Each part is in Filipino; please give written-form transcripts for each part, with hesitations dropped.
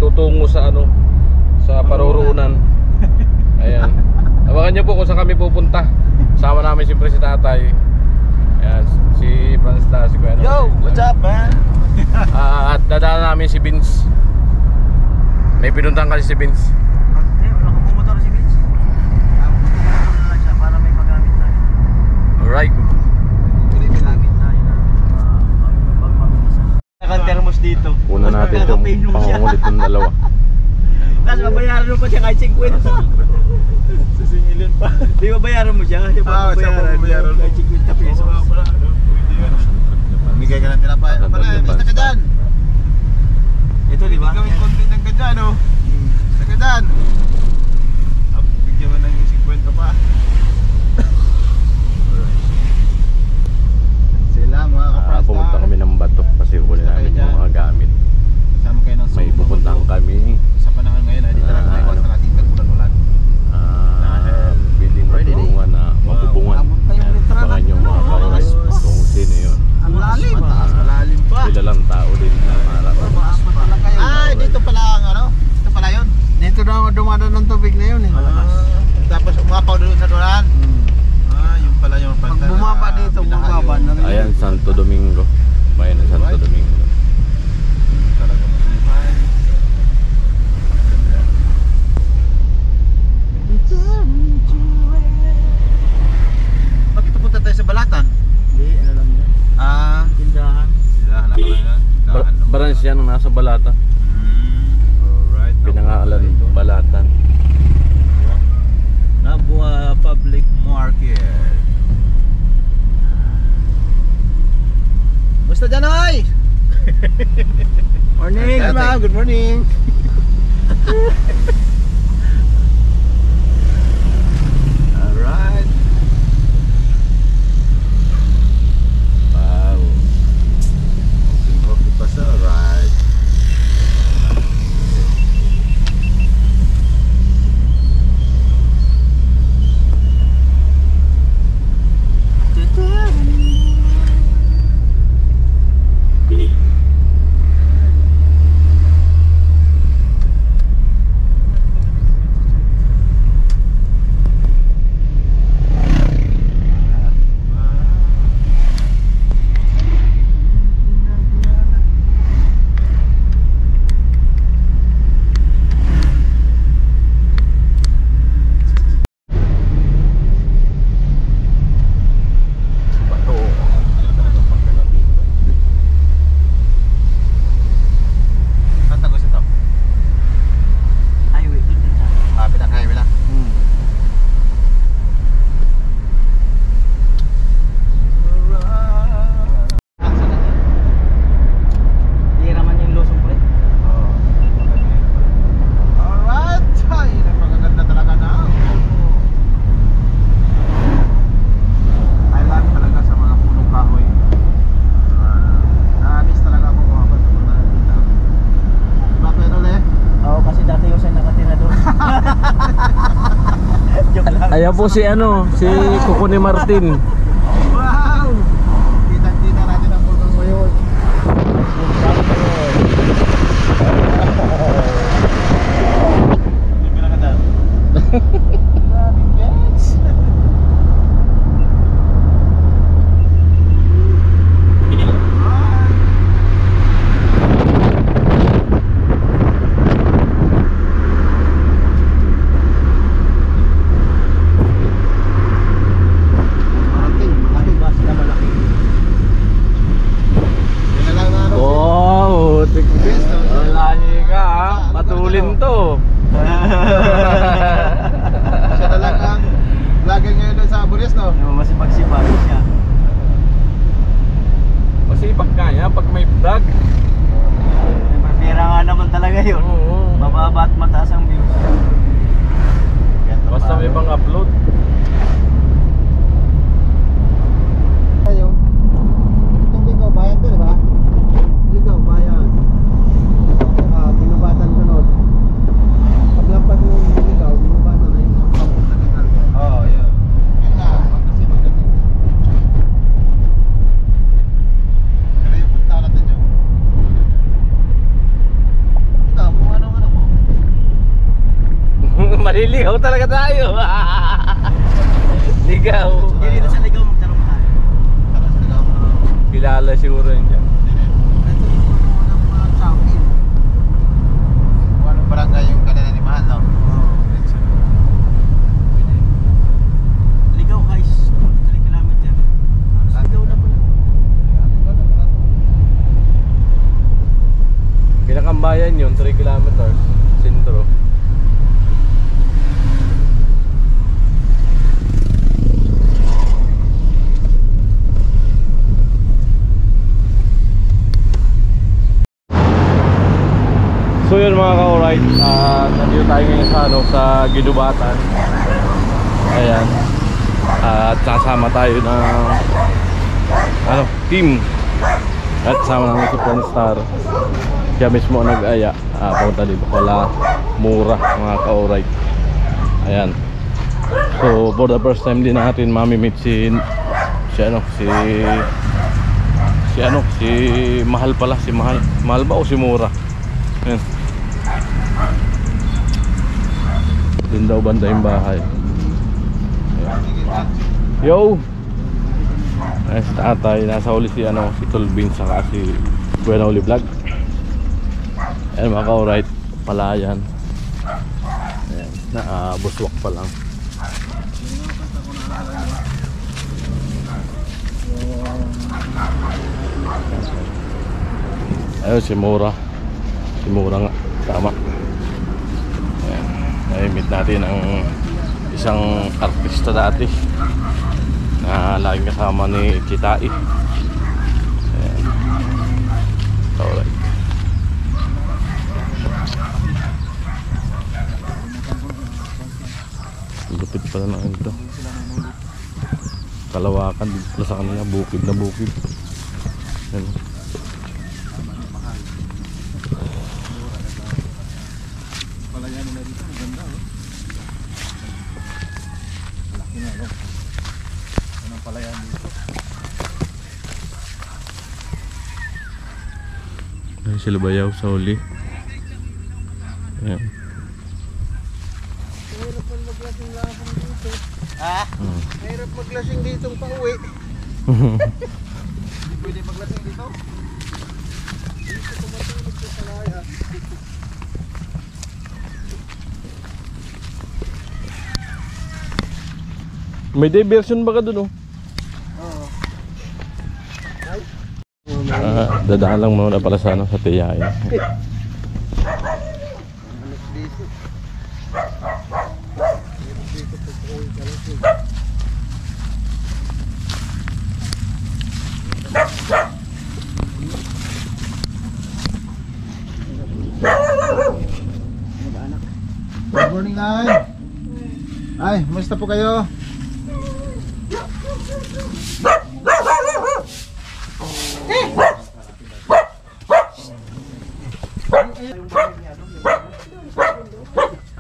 Tutungo sa sa paruroonan. Ayan. Tawagan niyo po kung saan kami pupunta. Sama namin siyempre si tatay. Ayan, si Fransta, si Kuya. Yo, what's up, man? At dadaan namin si Vince. May pinuntahan kasi si Vince. Nakapumotor si Vince. Lang siya para may magamit tayo. Alright. Magamit tayo na pagmamisa. Naka-thermos dito. Una natin itong pangungulit ng dalawa. Tapos mabayaran mo pa siya kahit 50. Sisingilin pa. Di mabayaran mo siya? Di ba mabayaran kahit 50 pesos? Bigay ka ng tinapay. Basta ka dyan. Ito di ba? Gawin content ng ganyan, no? Basta ka dyan. Bigyan mo na yung 50 pa. Sila mga kaprasta. Pumunta kami ng Bato kasi huli namin yung mga gamit. Sama kayo ng May pupuntahan kami. sa panahon ngayon, hindi talaga maiwas na natin tag-ulan-ulan. Biling matulungan na mabubungan. Abangan yung mga kawais kung sino yun. Ang lalim. Mataas, malalim pa. Kilalang tao din na maharap. Ay, dito pala ang dito pala yun. Dito na dumadaan ng tubig na yun eh. Tapos umapaw doon sa dulan. Yung pala yung Pag bumaba dito, bumaba na rin. Ayan, Santo Domingo. Bayan ng Santo Domingo. Talaga mabuhay. Bakit pupunta tayo sa Balatan? Hindi, ano lang yun. Tindahan. Tindahan na pala yan. Branch yan nasa Balata. Alright. Pinangalan Balatan. Nabua Public Market. Musta dyan, oy? Morning, ma'am. Good morning. Alright. Wow. Okay pa sa ride. Ayan po si si Kuko ni Martin. Wow! Kita-kita natin ang photos ngayon. Hindi pinakadaan. Grabe guys! Matulin to. Siya talagang vlogger ngayon doon sa Bures, no? Masipag-sipag siya. Masipag kaya pag may vlog. May pera nga naman talaga yun. Oo. Mababa at mataas ang views. Basta may pang upload. Tayo. Itong Ligaw Bayan to, di ba? Ligaw Bayan. Binubatan sunod. Paglampas ng Maliligaw talaga tayo. Ligaw. Hindi dito sa ligaw magtanong tayo. Para sa ligaw. Kilala siguro yun dyan. Ito yung ano ng mga Chowking. Kung anong barangay yung kanina ni Mahal, no? Ligaw guys, 3 kilometer. Ligaw na pala. Pinakambayan yun, 3 kilometers. Sentro. So yun mga ka-alright, nandito tayo ngayon sa, sa Ginubatan. Ayan. At sasama tayo ng team. At sama namin si Franstar. Siya mismo ang nag-aya. Punta dito pala Mura mga ka-alright. Ayan. So for the first time din natin mamimit si Mahal pala, si Mahal. Mahal ba o si Mura? Ayan. Din daw banda yung bahay. Yo! Ayan si tatay. Nasa uli si Tulbin saka si Buena Uli Vlog. Ayan mga ka-alright. Palayan. Ayan. Buswak pa lang. Ayun si Mura. Si Mura nga. Tama. Na-meet natin ang isang artista dati na laging kasama ni Kitai. Ayan. Alright. Lupit pala na ito. Kalawakan dito sa kanila. Bukid na bukid. Ayan. Palayan nila dito, maganda, oh. Malaki na, oh. Anong palayan dito? Ayan sila bayaw sa uli. Ayan. Mahirap man maglasing lasing dito. Ha? Mahirap maglasing dito pauwi. Pwede maglasing dito? Dito tumatulog sa palaya. May diversion ba ka dun, oh? Oo. Dadaan lang muna pala sa sa Tiyain. Alas dito. Dito pag-uwi ka lang siya. Good morning, Nay. Ay, musta po kayo?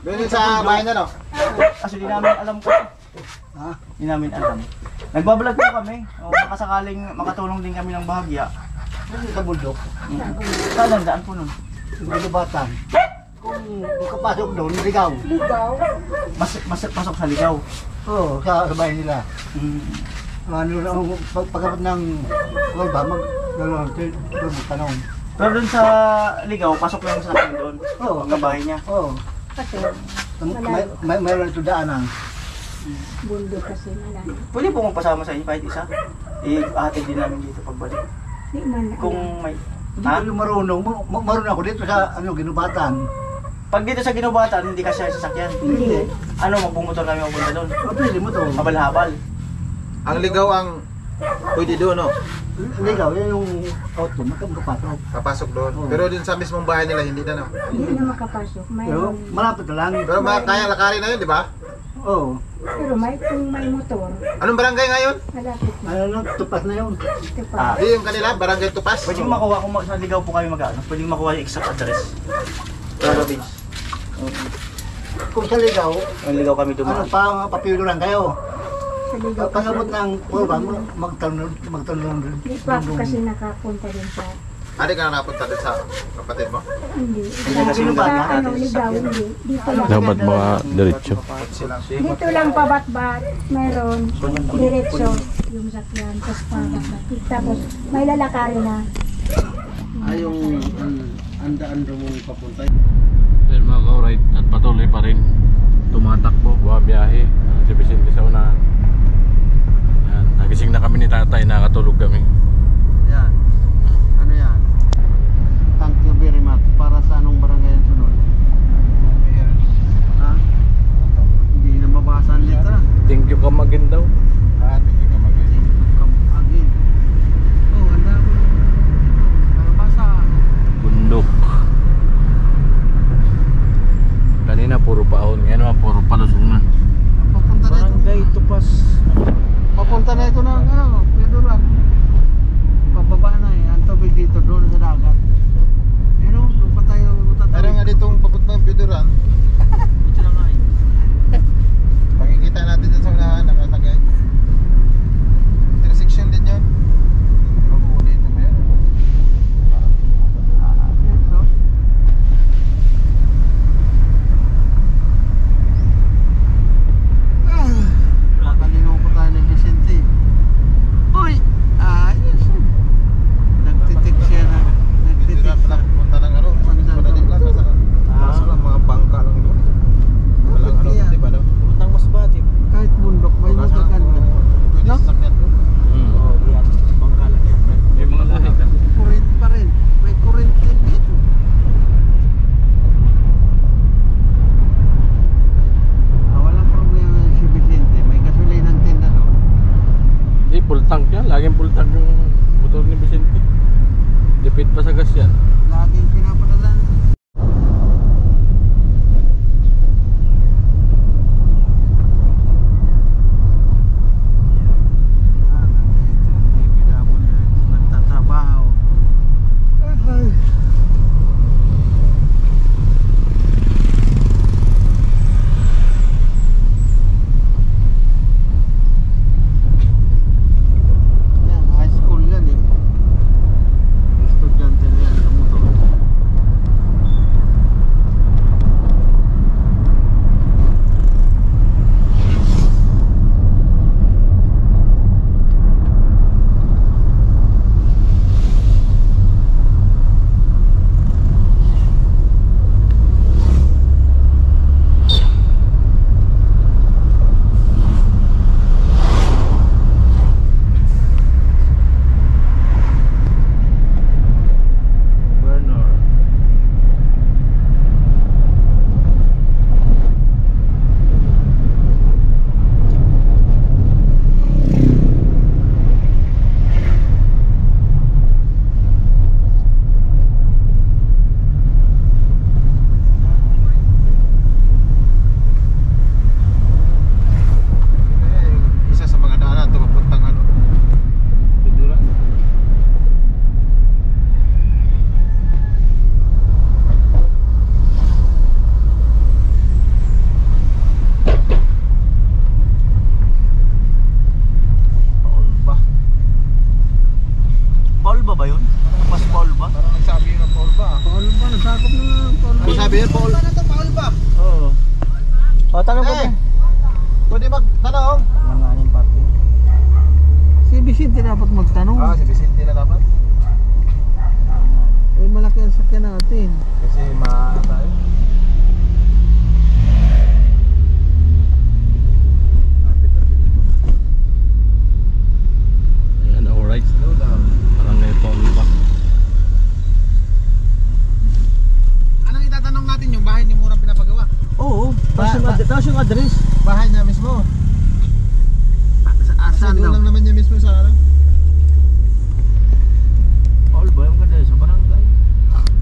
Doon sa bahay na, no? Kasi di namin alam ko. Ha? Di namin alam. Nagbablog po kami. O baka sakaling makatulong din kami ng bahagya. Sa bundok. Saan daan po nun? Ginubatan. Kung kapasok doon, ligaw. Pasok sa ligaw. Oo, sa bahay nila. Ano, pagkabot ng kulba, doon magtanong. Pero dun sa ligaw, pasok lang sa akin doon. Oo. Pagkabahay niya. Oo. Kasi Mayroon ito daanan. bundok kasi malayo. Pwede po magpasama sa inyo kahit isa. I-atid din namin dito pagbalik. Di man alam. Kung may... Hindi Ha? ko marunong. Marunong ako dito sa ginubatan. Pag dito sa Ginubatan, hindi kasi sasakyan. Hindi. Ano, magbumotor kami mapunta doon. Pwede mo to. Habal-habal. Ang ligaw ang pwede doon, no? Ligaw, yan yung auto, makapasok. Papasok doon. Oo. Pero dun sa mismong bahay nila, hindi na, no? Hindi na makapasok. Pero Mayroon. malapit na lang. Pero kaya lakarin na yun, di ba? Oo. Pero kung may motor, Anong barangay ngayon? malapit na. Ano na, tupas na yun. Ito Ah. pa. Di yung kanila, barangay Tupas. Pwede makuha kung sa ligaw po kami mag-ano. Pwede makuha yung exact address. Pero Vince. Kung sa ligaw, Ang ligaw kami ano dumaan. pa, papilo lang kayo. Sa ligaw Pagkabot kasi. ng kulba, magtanong rin. Di pa ako kasi nakapunta rin sa Hindi ka na napunta din sa kapatid mo? Hindi. na kasi yung bata Sa ano, natin ligaw, sasakyan. hindi. Dito lang. Dapat mga diretso. Dito lang pabat-bat. Meron. Diretso yung sakyan. Tapos pabat-bat. Tapos may lalakarin na. Yung anda-anda mong papunta. Then mga ka-alright, at patuloy pa rin tumatakbo, bumabiyahe. Si Vicente sa unahan. Yan, nagising na kami ni tatay, nakatulog kami. Yan. Ano yan? Thank you very much. Para sa anong barangay ang sunod? Ha? Hindi na mabasa ang letra. Thank you Kamagin daw. Hindi ka mag Agin. Oh, ang dami. Nakabasa. Bundok. Kanina puro paon, ngayon naman puro palusong na. Papunta na ito. Barangay Tupas. Papunta na ito ng ano, Pedroran. Pababa na eh. Ang tubig dito doon sa dagat. Pero doon pa tayo Pero tatawid. nga ditong papuntang Piduran, Ito na nga eh. makikita natin dyan sa unahan, nakatagay. Intersection din yun. Oo, dito ba yun? Ito. Kakalinaw ko tayo ng Vicente. Uy! Ayos eh. Nagtitik siya na. Nagtitik Piduran pala na. pupunta ng ano, madaling lang sa kaso lang, mga bangka lang doon. Walang ano, Kaya, di ba daw? Puntang Masbate. kahit bundok may Kaso lang, magaganda. pwede No? sasakyan doon. Oo, yan. Bangka lang yan. May mga lahi ka. Kurent pa rin. May kurent din dito. Walang problema si Vicente. May gasolinang tinda doon. Hindi, full tank yan. Laging full tank yung motor ni Vicente. Dipit pa sa gas yan. Laging pinapadalan. Nagtatrabaho. Yan, high school yan eh. Estudyante na yan sa motor. Bernor. Isa sa mga daanan ito papuntang ano. Piduran. Paul ba? Paul ba yun? Mas Paul ba? Parang nagsabi yun ng Paul ba? Paul ba? Nasakop na nga ang Paul. Ano sabi yun, Paul? Ano to, Paul ba? Oo. O, tanong ko Eh, ba? pwede magtanong. Langanin parking. Si Vicente dapat magtanong. Si Vicente na dapat. Eh, malaki ang sakyan natin. Kasi tayo. Ayan, alright. Barangay Pompa. Anong itatanong natin yung bahay ni Murang pinapagawa? Oo. Tapos yung address. Bahay niya mismo. Kasi Asan doon daw? lang naman niya mismo sa ano. Paul ba yung ganda sa barangay?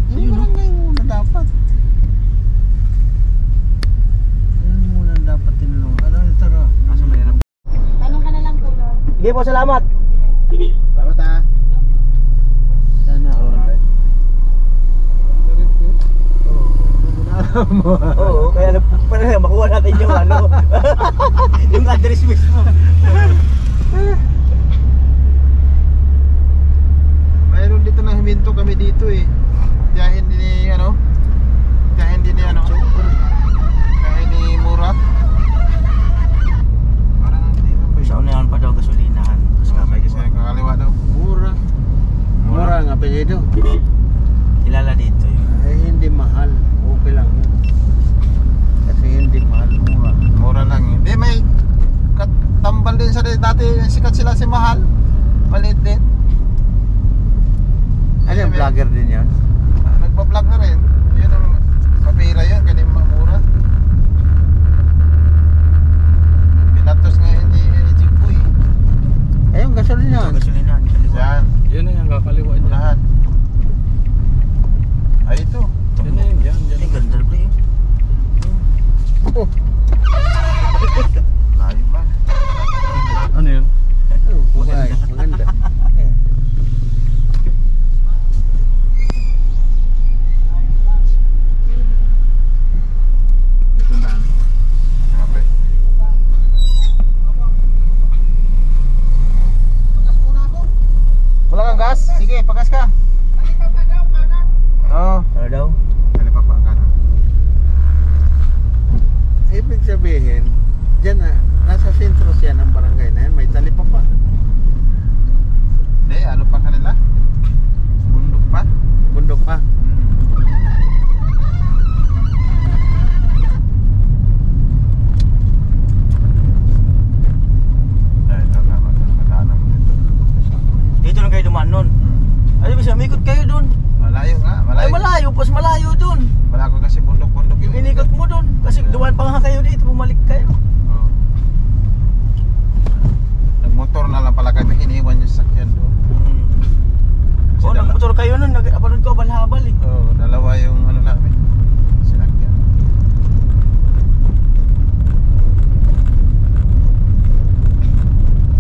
Yung barangay muna dapat. Yun muna dapat tinanong. Ano, tara. Kaso mahirap. Tanong ka na lang po, Lord. Sige po, salamat. Salamat ha. Sana all. Oo, kaya para makuha natin yung ano. Yung address mismo. Mayroon dito na huminto kami dito. sikat sila si Mahal. Maliit din. Ano yung vlogger din yan? Nagpa-vlog na rin. Yun ang mapira yun, kaya mamura. Pinatos ngayon ni Jimboy. Ayun, gasolina. Gasolinahan, kaliwa. Yan, Yan na yung kakaliwa niya. unahan. Ay, ito. Yan na yun, yan. Ay, ganda rin yun. Layo man. Ano yun? Bugay, maganda. Grabe. Wala kang gas? Sige, pagas ka. Oo. Ano daw? Dali pa ka na. Ibig sabihin, dyan na, nasa sentro siya ng barangay na yan, may talipa pa. Hindi, ano pa kanila? Bundok pa? Bundok pa. Ay, tama. Madaanan mo dito. Dito lang kayo dumaan nun. Ay, bisa umikot kayo dun. Malayo nga, malayo. Ay, malayo, pas malayo dun. Wala ko kasi bundok-bundok Yung inikot mo dun. Kasi dumaan pa nga kayo dito, bumalik kayo. Oo. Nagmotor na lang pala kami, iniwan yung sasakyan doon. Oo, nagmotor kayo nun. Napanood ko, balhabal eh. Oo, dalawa yung ano namin, sinakyan.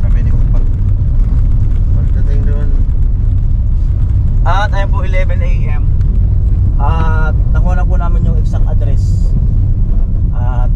Kami ni Upag. Pagdating doon, At ayun po 11 AM. At nakuha na po namin yung exact address. At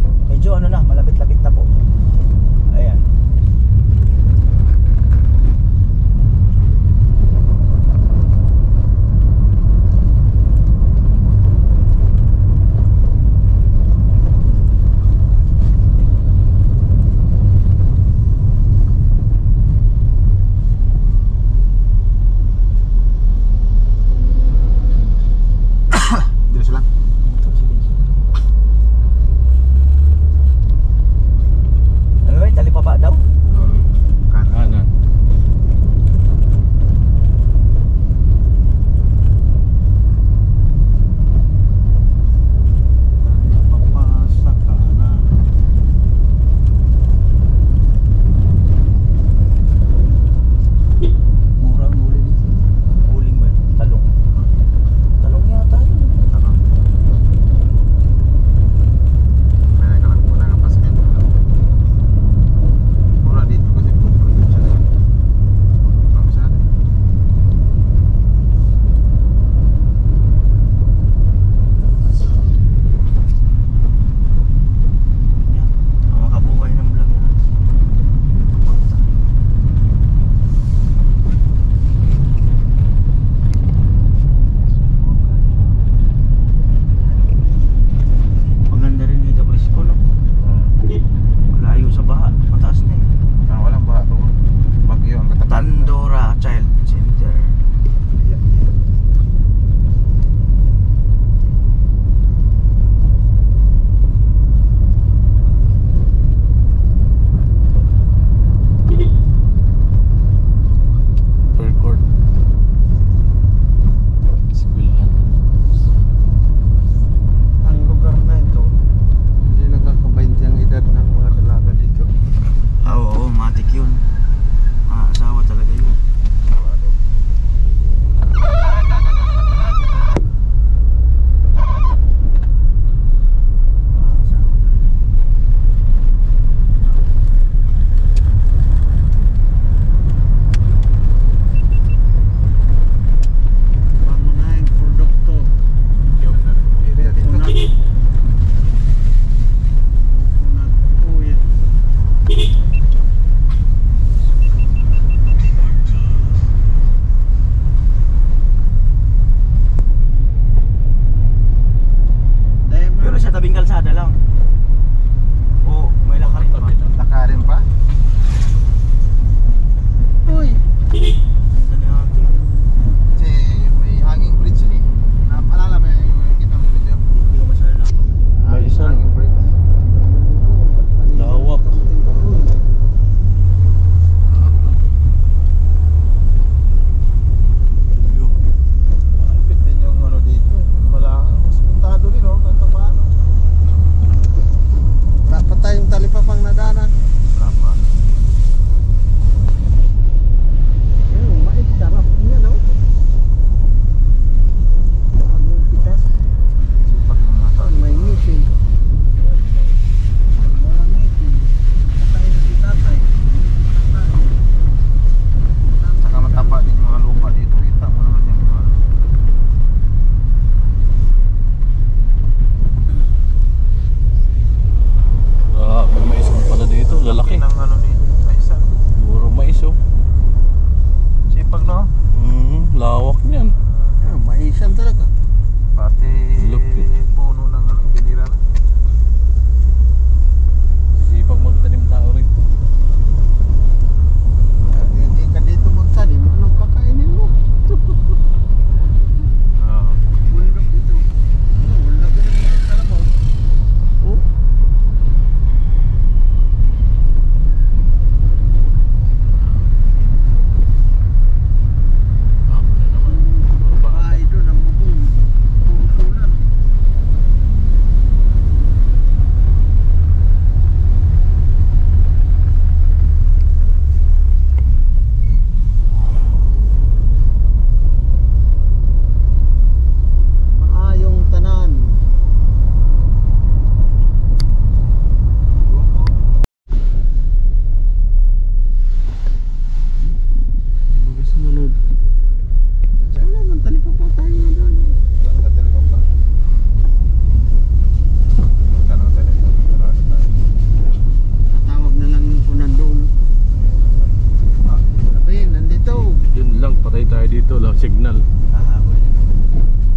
signal. Habol.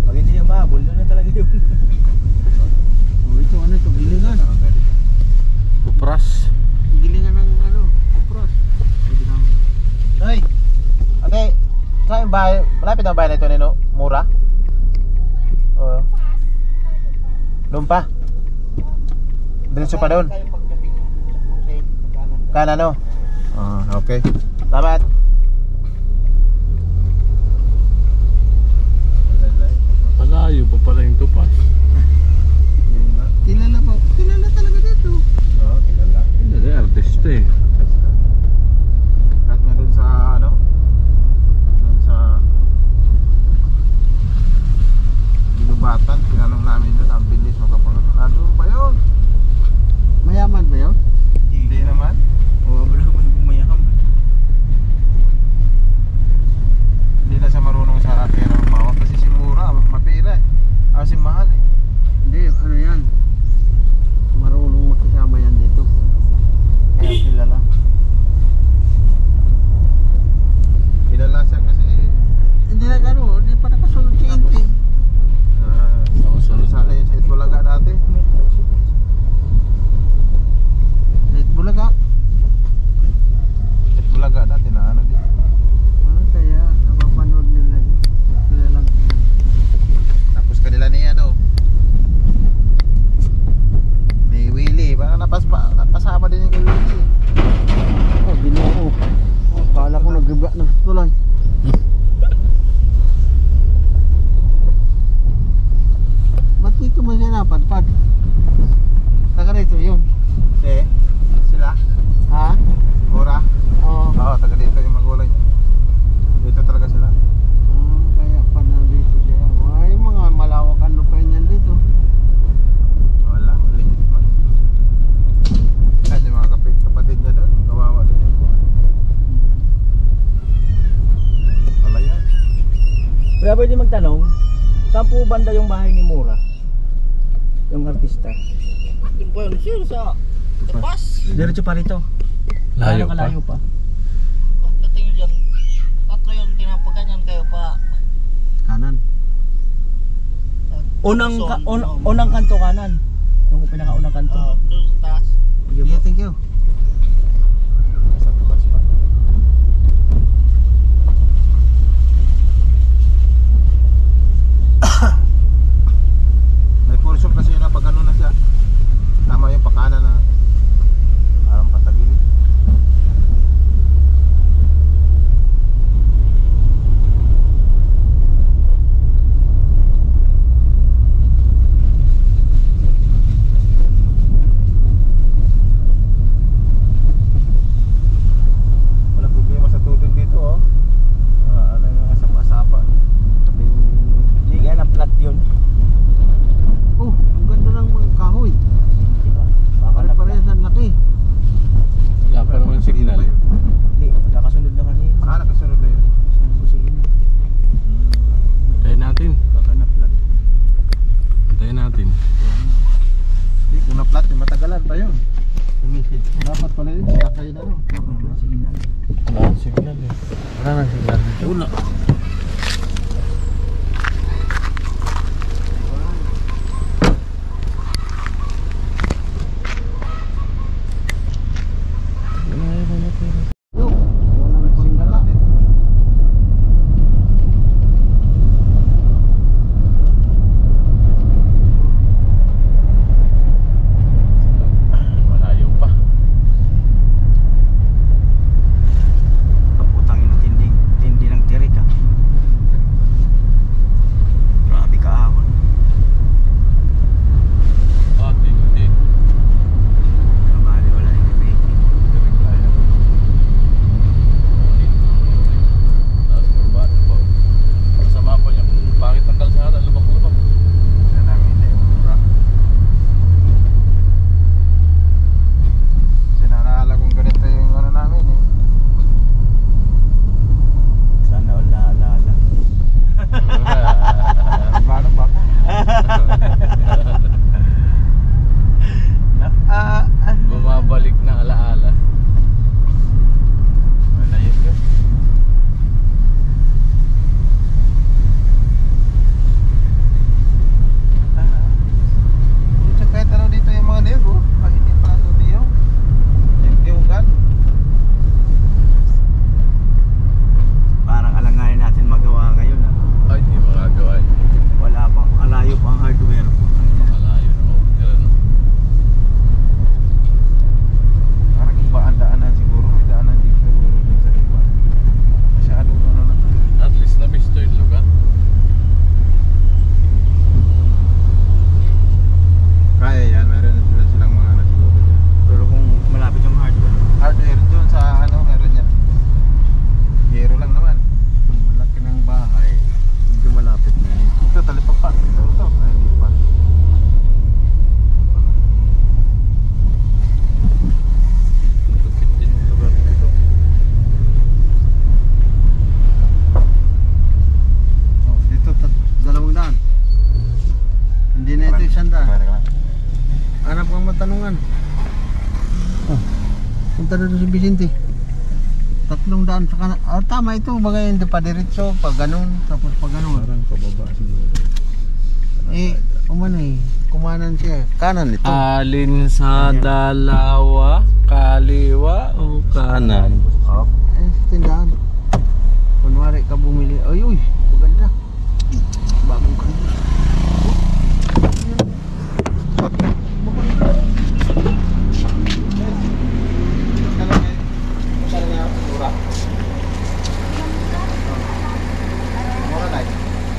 Pag hindi yung mahabol, yun na talaga yun. Oh, ito ano ito, gilingan. Kupras. Gilingan ng ano, kupras. Pwede na. Nay, ate, saan yung bahay? Malapit ang bahay na ito, Nino? Mura? Oo. Doon pa? Diretso pa doon? Tayo pagdating ng crusade, pagkanan. Kanan, no? Okay. Salamat. Malayo pa pala yung tupas. Kilala po. Kilala talaga dito. Oo, kilala. Hindi, artista eh. At nga doon sa ano? Doon sa Ginubatan, tinanong namin doon, ang bilis makapag nandun ba yun? Mayaman ba yun? Hindi naman. Oo, habol naman yung bumayam. Hindi na siya marunong sa pera umawag kasi si Mura, mapira eh. Si mahal eh. Hindi, ano yan? Marunong makisama yan dito. Kaya kilala. Kilala siya kasi Hindi na gano'n, hindi pa nakasunod si Inting. sala yun sa Itbulaga dati. Kahit bulaga. Itbulaga dati na ano din. Kaya napapanood nila yun. Kilalang kilala. Tapos kanila ni ano ni Willie, parang napasama din yung kay Willie. Oh, ginoo. Oh, kala ko nagbiba na tulay. Ba't dito mo siya napadpad? Taga rito yun. Eh, sila, Ha? Mura. Oo. Oo, taga dito yung magulang niya. Dito talaga sila. Kaya pa na dito siya. Ay, mga malawakan lupain yan dito. Wala, maliit pa. Kasi yung mga kapatid niya doon, kawawa din yung buwan. Wala yan. Kaya pwede magtanong, saan po banda yung bahay ni Mura? Yung artista. Doon pa yun siya sa tapas. Diretso pa rito. Layo Gaano pa. kalayo pa. Pagdating nyo dyan, tatlo yung tinapaganyan kayo pa. Kanan. Unang kanto kanan. Yung pinakaunang kanto. Doon sa taas. Yeah, thank you. Sa tukas pa. May portion kasi yun na pag ano na siya. Tama yung pakanan na parang patagilid. Wala problema sa tubig dito oh. Ano yung mga sapa-sapa. Hindi kaya na flat yun. Oh, ang ganda ng mga kahoy. Baka na flat. Pare-parehas ang laki. Wala pa naman signal. Hindi, nakasunod na kanina. Nakasunod na yun. Saan po si In? Antayin natin. Baka na flat. Antayin natin. Hindi, kung na-flat yung matagalan pa yun. Tumisid. Dapat pala yun, sinakay na no. Wala ang signal eh. Wala nang signal. Wala. Yo, walang panggala. Malayo pa. Kaputang ina tindi ng tirik ah. Punta na doon si Vicente. 300 sa kanan. Ah, tama ito. Bagay hindi pa diretso. Pag ganun. Tapos pag ganun. Parang pababa siguro. Eh, umano eh. Kumanan siya. Kanan ito. Alin sa dalawa? Kaliwa o kanan? Oh. Eh, sa tindahan. Kunwari ka bumili. Ay, uy. Maganda. Bagong kanila.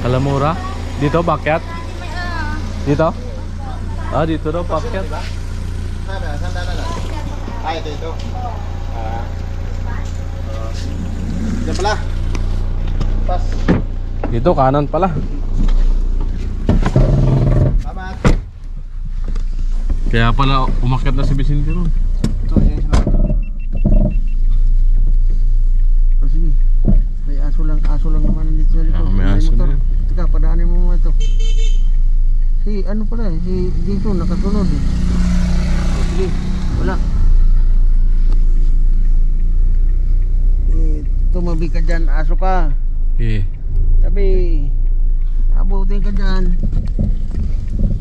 Kalamura? Dito, pakyat? Dito? Ah, dito daw, pakyat. Ito. Diyan pala. Pas. Dito, kanan pala. Tama. Kaya pala umakyat na si Vicente ron. Ito, yan sila. Oh, sige. May aso lang naman dito sa likod. Ah, may aso motor. na yan. Teka, padaanin mo muna ito. Si ano pala eh, si Jason nakasunod eh. Oh, sige, wala. Eh, tumabi ka dyan, aso ka. Okay. Tabi, abutin ka dyan.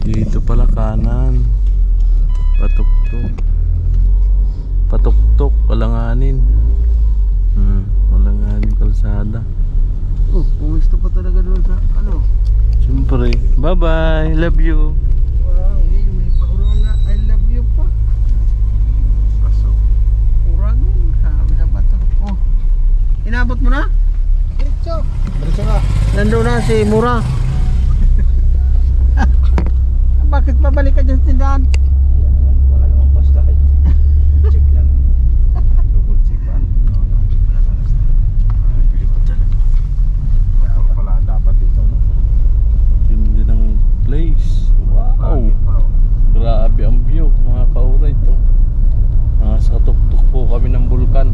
Dito pala kanan. Patuktok. Patuktok, walanganin. Walanganin kalsada. Oh, pumisto pa talaga doon sa ano. Siyempre. Bye-bye. Love you. Wow, eh, may paurona. I love you pa. Pasok. Uragon. Sabi sa bato. Oh. Inabot mo na? Diretso. Diretso na. Nandun na si Mura. Bakit pabalik ka dyan sa tindahan? Wala namang basta. Check lang. Double check pa. Wala sa last. Pilipot dyan. Ito pala ang dapat dito, no? Tindi ng place. Wow. Pangit pa, oh. Grabe ang view, mga kauray ito. Sa tuktok po kami ng bulkan.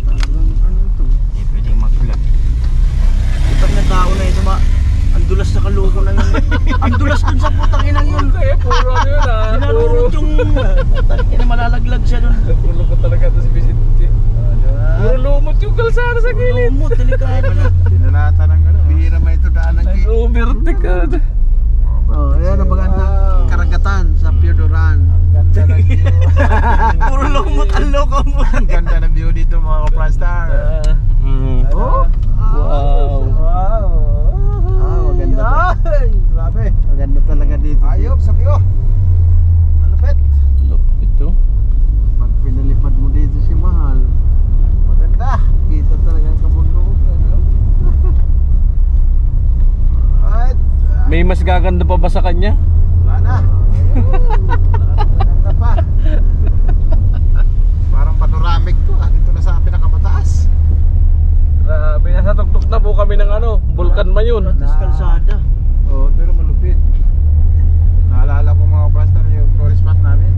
Talagang ano ito? Hindi pwedeng mag-vlog. Itang na tao na ito, ang dulas sa kaluko na yun. Ang dulas dun sa putang inang yun. Kaya puro ano yun ah. Dinarurot yung putang ina, malalaglag siya dun. Puro ko talaga ito si Vicente. Puro lumot yung kalsada sa gilid. Lumot, delikado na. Dinanata ng ano. Bihira may ito daan ng Overtake ka. Oh, ayan ang maganda. Karagatan sa Piodoran. Ganda ng view. Puro lumot ang loko mo. Ang ganda ng view dito mga ka-Franstar. Oh? Wow. Wow. Ah, maganda. Ay, grabe. Maganda talaga dito. Ayop sa view. Malupit. Look ito. Pag pinalipad mo dito si Mahal, Maganda. kita talaga ang kabundukan. No? Right. May mas gaganda pa ba sa kanya? Wala na. Maganda pa. Parang panoramic to. Dito na sa pinakamataas. Grabe, nasa tuktok na po kami ng ano, Bulkan Mayon. Tapos kalsada. Oo, pero malupit. Naalala ko mga Franstar yung tourist spot namin.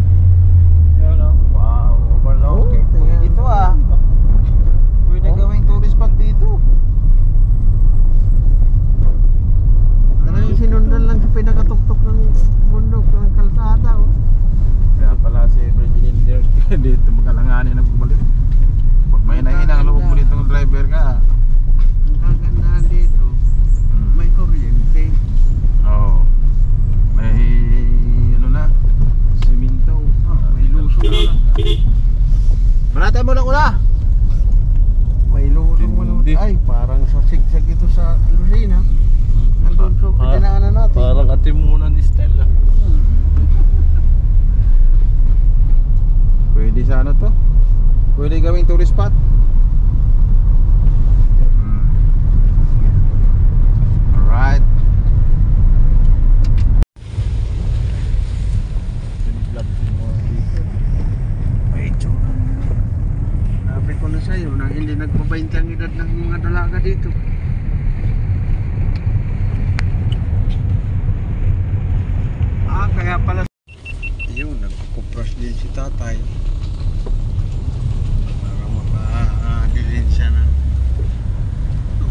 Yun o. Wow, overlooking. tingnan. Dito ah. Pwede gawing tourist spot dito. Talagang sinundan lang sa pinakatuktok ng bundok, ng kalsada. Oh. Kaya pala si Virgin Indians dito magalanganin na bumalik. Pag may nahinang loob mo dito ng driver ka. Ang kagandahan dito, may kuryente. Oo. May ano na, siminto. May lusong na. Manatay mo lang una. May lusong mo. Hindi. Ay, parang sa sigsag ito sa Lucena. Nandun sa dinaanan natin. Parang atimunan ni Stella. Pwede sa ano to? Pwede gawing tourist spot. Alright. Sabi ko na sa'yo na hindi nagpapainti ang edad ng mga dalaga dito. Ah, kaya pala. Yun, nagkukupras din si tatay. Para makaadilin siya na.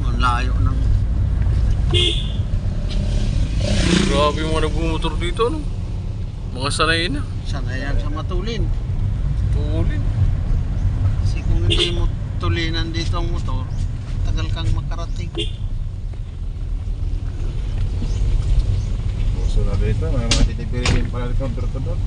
Ang layo ng... Grabe yung mga nagmumotor dito, no? Mga sanay na. Sana yan sa matulin. Tulin. Kasi kung hindi mo tulinan dito ang motor, tagal kang makarating. Puso na dito, may mga titipirihin pala dito, dito doon.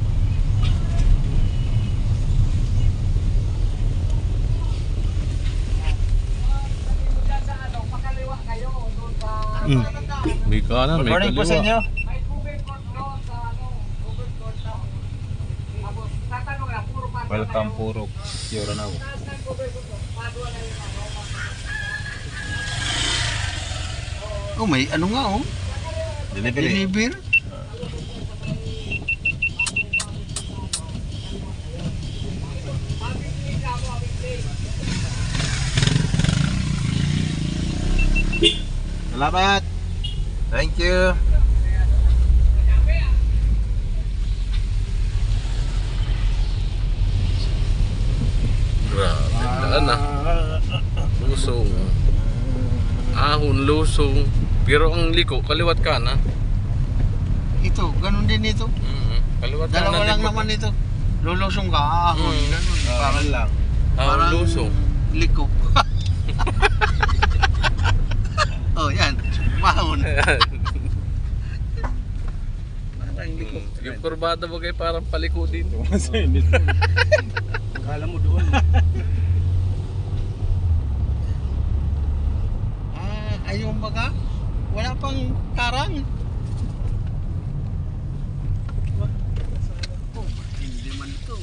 May kanan, Good may morning po sa inyo. kaliwa. Welcome Purok, Yoranaw. Oh, may ano nga oh. Delivery. Deliver. Salamat. Thank you. Grabe, daan na. Lusong. Ahon, lusong. Pero ang liko, kaliwat kanan. Ito, ganun din ito. Kaliwat kanan. Dalawa lang liko. naman ito. Lulusong ka, ahon, ganun. Parang lang. Ahon, lusong. liko. Oh, yan. Mahon. Parang liko. Yung kurbada mo kayo parang paliko din. Tumasinit. Akala mo doon. Ayun baga? Wala pang karang. Oh, hindi man ito.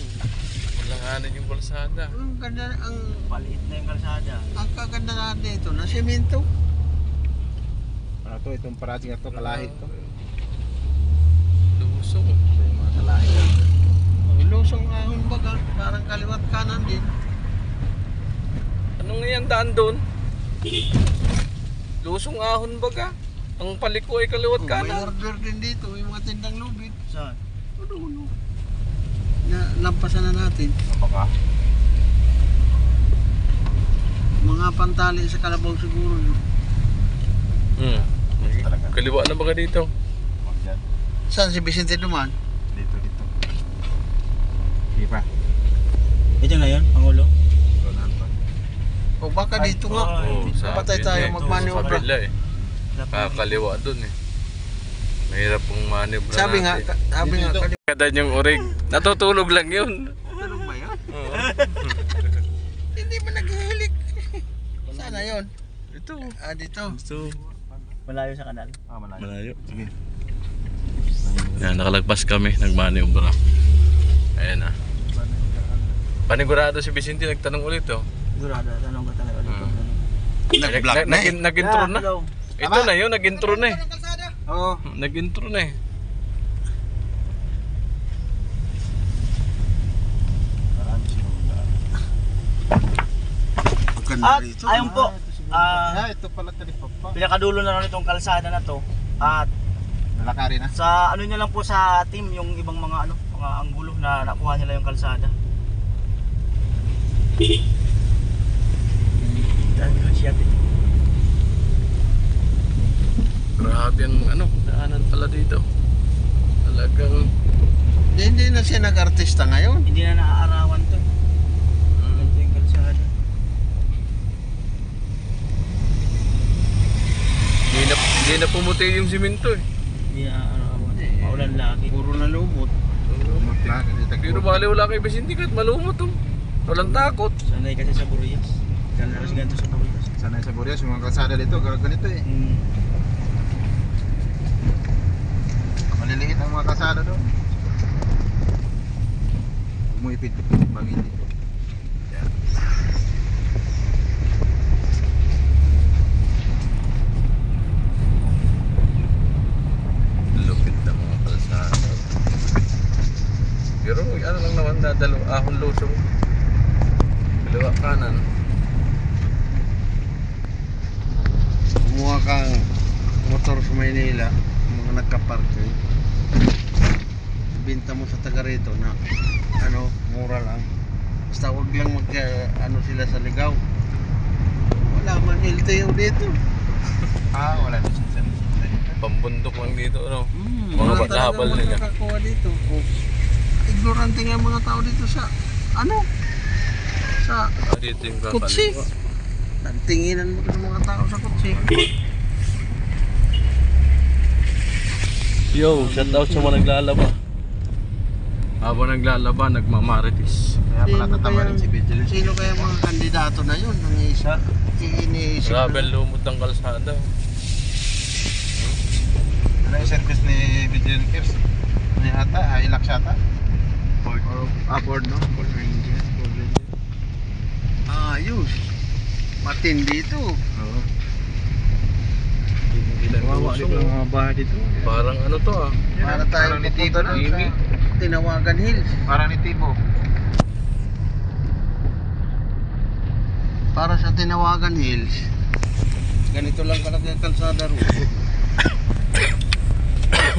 Walanganan yung kalsada. Ang ganda, ang Paliit na yung kalsada. ang kaganda natin ito, na semento. Ano to, itong parasing na to, kalahit to. Lusong. Ito yung mga kalahit na. Ang lusong ahon baga, parang kaliwat kanan din. Anong yan daan doon? Lusong ahon baga. Ang paliko ay kaliwat Oh, may kanan. order din dito, may mga tindang lubid. Saan? Ano? Na lampasan na natin. Ano ka? Mga pantali sa kalabaw siguro yun. Talaga. Kaliwa na baga dito. Huwag dyan. Saan si Vicente duman? Dito. Di pa. Ito na yun, Pangulo. Ronan pa. O baka Ay, dito nga. oh, Patay tayo magmaniobra. Kabila eh. Kakaliwa doon eh. Mahirap pong manibra Sabi nga, natin. kaliwat. Kadan yung urig. Natutulog lang yun. Tulog ba yan? Hindi ba naghihilik? Sana yun? Ito. Ah, dito. So, Malayo sa kanal. Malayo. malayo. Sige. Yan, nakalagpas kami. Nagmaniobra. Ayan na. Panigurado si Vicente nagtanong ulit oh. Sigurado, tanong ka talaga ulit. Nag-block na eh. Nag-intro na. Hello. Ito na yun, nag-intro na eh. Oo. Nag-intro na eh. Marami sinunod. Maganda At rito. ayun po, Ito pala talipapa. pinakadulo na rin itong kalsada na to. At Nalakari na. sa ano nyo lang po sa team, yung ibang mga ano, mga anggulo na nakuha nila yung kalsada. Grabe ang ano, daanan pala dito. Talagang Hindi na siya nag-artista ngayon. Hindi na naaarawan to. Ganito yung kalsada. hindi na pumuti yung simento eh. Hindi na naaarawan. Maulan lagi. Puro na lumot. Lumot lang. Pero bali wala kay Vicente kahit malumot oh. Walang takot. Sanay kasi sa Buriyas. Sanay kasi ganito sa Buriyas. Sanay sa Burias, yung mga kalsada dito, ganito eh. Maliliit ang mga kalsada doon. Umipit-pit bangin dito. Lupit ng mga kalsada. Pero ano lang naman dadalo, ahon lusong. Kaliwa kanan. Kumuha kang motor sa Maynila, mga nagka-parking. Binta mo sa taga rito na ano, mura lang. Basta huwag lang ano sila sa ligaw. Wala man LTO dito. Wala na siya. Pambundok lang dito ano. Mga Wala lang talaga Lahabal nila. makakakuha dito. Oh. Ignorante nga yung mga tao dito sa ano? Sa Dito yung kutsi. Nagtinginan mo ng mga tao sa kutsi. Yo, shout out sa mga naglalaba. Habang naglalaba, nagmamarites. Kaya pala tatama rin si Vigil. Sino kaya mga kandidato na yun? Ang isa, iniisip Grabe na. lumot ng kalsada. Ano yung service ni Vigil Kirs? Ano yung ata? Hilux yata? Ford, no? Ford Ranger. Ayos. Matindi ito. Oo. Kawawa dito ang mga bahay dito. Parang ano to ah. Para tayo Parang ni Tibo pupunta na. doon sa Tinawagan Hills. Parang ni Tibo. Para sa Tinawagan Hills. Ganito lang kalaki ang kalsada ro.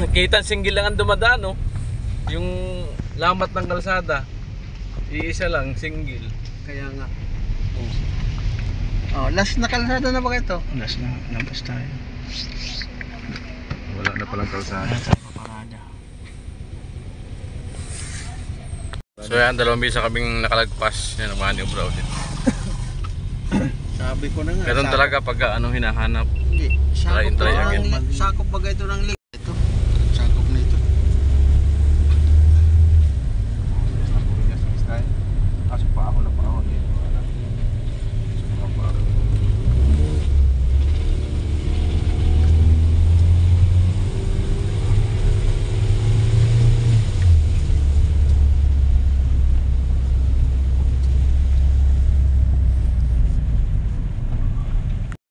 Nakita single lang ang dumadaan no. Yung lamat ng kalsada. Iisa lang, single. Kaya nga. Oh, last na kalsada na ba ito? Last na, lampas tayo. Wala na palang kalsada. So yan, 2 bisa kaming nakalagpas. Yan naman yung bro dito. Sabi ko na nga. Ganun talaga pag ano hinahanap. Hindi. Sakop Try ba again. sakop ba ito ng link? Ito. Sakop na ito. Kaso pa ako na pa ako dito.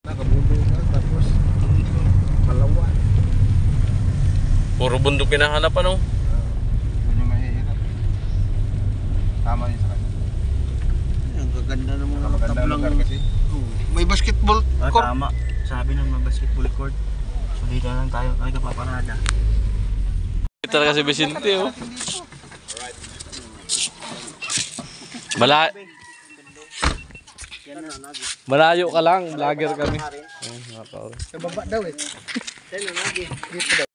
Nakabundong ka tapos Palawan. Puro bundok hinahanap ano. Yun yung mahihirap. Tama yun sa kanya. Ang gaganda ng mga Maganda tablang. lugar kasi. Oh, may basketball court. Tama. Sabi ng mga basketball court. So dito na lang tayo. Ay kapaparada. Ito talaga si Vicente oh. Malayo ka lang, vlogger kami. Sa baba daw eh. Dito daw.